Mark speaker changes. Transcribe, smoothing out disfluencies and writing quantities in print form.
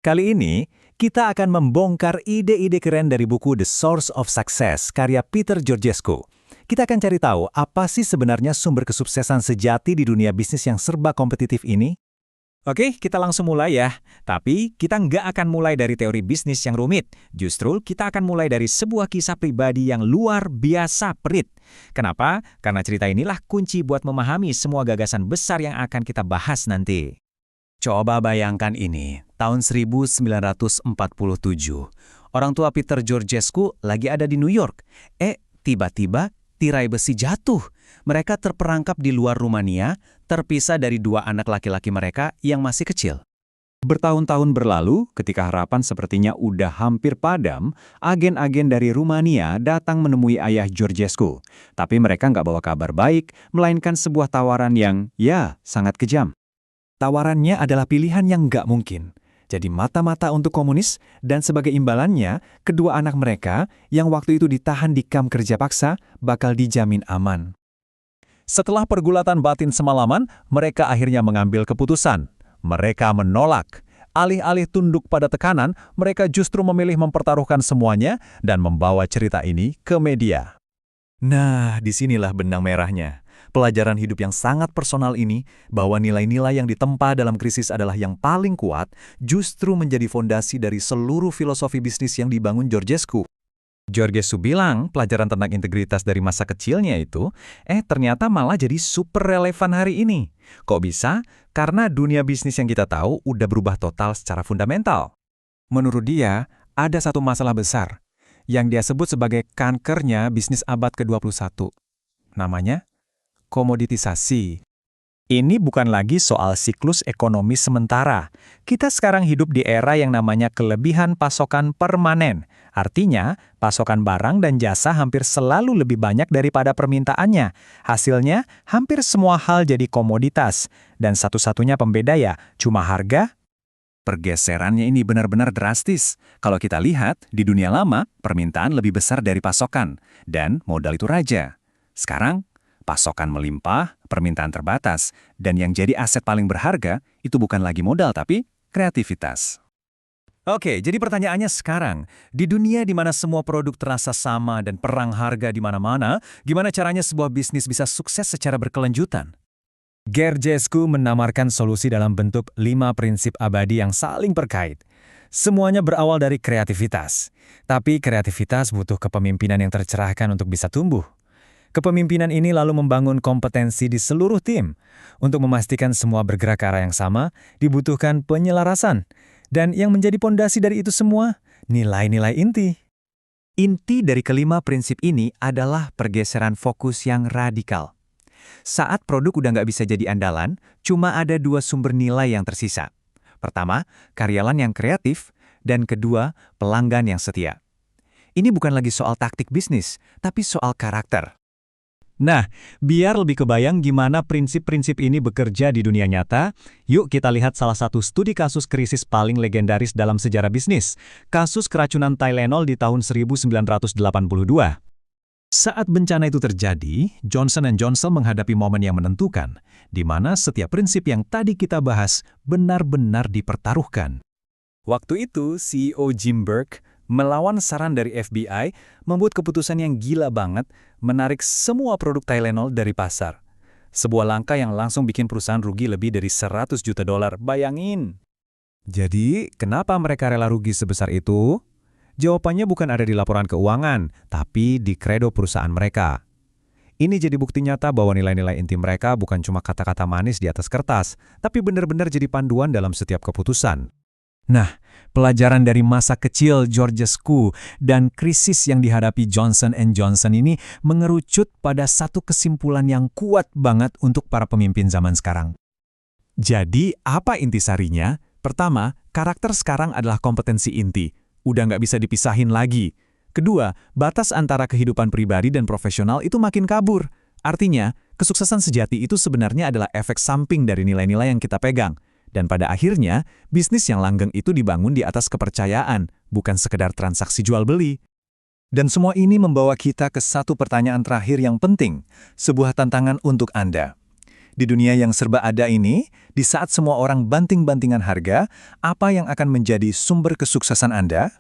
Speaker 1: Kali ini, kita akan membongkar ide-ide keren dari buku The Source of Success karya Peter Georgescu. Kita akan cari tahu apa sih sebenarnya sumber kesuksesan sejati di dunia bisnis yang serba kompetitif ini.
Speaker 2: Oke, kita langsung mulai ya. Tapi kita nggak akan mulai dari teori bisnis yang rumit. Justru kita akan mulai dari sebuah kisah pribadi yang luar biasa perit. Kenapa? Karena cerita inilah kunci buat memahami semua gagasan besar yang akan kita bahas nanti.
Speaker 1: Coba bayangkan ini, tahun 1947. Orang tua Peter Georgescu lagi ada di New York. Tiba-tiba tirai besi jatuh. Mereka terperangkap di luar Rumania, terpisah dari dua anak laki-laki mereka yang masih kecil. Bertahun-tahun berlalu, ketika harapan sepertinya udah hampir padam, agen-agen dari Rumania datang menemui ayah Georgescu. Tapi mereka nggak bawa kabar baik, melainkan sebuah tawaran yang, sangat kejam. Tawarannya adalah pilihan yang nggak mungkin. Jadi mata-mata untuk komunis, dan sebagai imbalannya, kedua anak mereka yang waktu itu ditahan di kamp kerja paksa bakal dijamin aman. Setelah pergulatan batin semalaman, mereka akhirnya mengambil keputusan. Mereka menolak. Alih-alih tunduk pada tekanan, mereka justru memilih mempertaruhkan semuanya dan membawa cerita ini ke media. Nah, disinilah benang merahnya. Pelajaran hidup yang sangat personal ini, bahwa nilai-nilai yang ditempa dalam krisis adalah yang paling kuat, justru menjadi fondasi dari seluruh filosofi bisnis yang dibangun Georgescu. Georgescu bilang pelajaran tentang integritas dari masa kecilnya itu, ternyata malah jadi super relevan hari ini. Kok bisa? Karena dunia bisnis yang kita tahu udah berubah total secara fundamental. Menurut dia, ada satu masalah besar, yang dia sebut sebagai kankernya bisnis abad ke-21. Namanya komoditisasi. Ini bukan lagi soal siklus ekonomi sementara. Kita sekarang hidup di era yang namanya kelebihan pasokan permanen. Artinya, pasokan barang dan jasa hampir selalu lebih banyak daripada permintaannya. Hasilnya, hampir semua hal jadi komoditas. Dan satu-satunya pembeda ya, cuma harga. Pergeserannya ini benar-benar drastis. Kalau kita lihat, di dunia lama, permintaan lebih besar dari pasokan. Dan modal itu raja. Sekarang, pasokan melimpah, permintaan terbatas, dan yang jadi aset paling berharga itu bukan lagi modal tapi kreativitas. Oke, jadi pertanyaannya sekarang, di dunia di mana semua produk terasa sama dan perang harga di mana-mana, gimana caranya sebuah bisnis bisa sukses secara berkelanjutan? Georgescu menawarkan solusi dalam bentuk 5 prinsip abadi yang saling terkait. Semuanya berawal dari kreativitas, tapi kreativitas butuh kepemimpinan yang tercerahkan untuk bisa tumbuh. Kepemimpinan ini lalu membangun kompetensi di seluruh tim. Untuk memastikan semua bergerak ke arah yang sama, dibutuhkan penyelarasan. Dan yang menjadi pondasi dari itu semua, nilai-nilai inti. Inti dari kelima prinsip ini adalah pergeseran fokus yang radikal. Saat produk udah nggak bisa jadi andalan, cuma ada 2 sumber nilai yang tersisa. Pertama, karyawan yang kreatif, dan kedua, pelanggan yang setia. Ini bukan lagi soal taktik bisnis, tapi soal karakter. Nah, biar lebih kebayang gimana prinsip-prinsip ini bekerja di dunia nyata, yuk kita lihat salah satu studi kasus krisis paling legendaris dalam sejarah bisnis, kasus keracunan Tylenol di tahun 1982. Saat bencana itu terjadi, Johnson & Johnson menghadapi momen yang menentukan, di mana setiap prinsip yang tadi kita bahas benar-benar dipertaruhkan. Waktu itu, CEO Jim Burke melawan saran dari FBI, membuat keputusan yang gila banget, menarik semua produk Tylenol dari pasar. Sebuah langkah yang langsung bikin perusahaan rugi lebih dari $100 juta, bayangin. Jadi, kenapa mereka rela rugi sebesar itu? Jawabannya bukan ada di laporan keuangan, tapi di kredo perusahaan mereka. Ini jadi bukti nyata bahwa nilai-nilai inti mereka bukan cuma kata-kata manis di atas kertas, tapi benar-benar jadi panduan dalam setiap keputusan. Nah, pelajaran dari masa kecil Georgescu dan krisis yang dihadapi Johnson & Johnson ini mengerucut pada satu kesimpulan yang kuat banget untuk para pemimpin zaman sekarang. Jadi, apa intisarinya? Pertama, karakter sekarang adalah kompetensi inti. Udah nggak bisa dipisahin lagi. Kedua, batas antara kehidupan pribadi dan profesional itu makin kabur. Artinya, kesuksesan sejati itu sebenarnya adalah efek samping dari nilai-nilai yang kita pegang. Dan pada akhirnya, bisnis yang langgeng itu dibangun di atas kepercayaan, bukan sekedar transaksi jual-beli. Dan semua ini membawa kita ke satu pertanyaan terakhir yang penting, sebuah tantangan untuk Anda.
Speaker 3: Di dunia yang serba ada ini, di saat semua orang banting-bantingan harga, apa yang akan menjadi sumber kesuksesan Anda?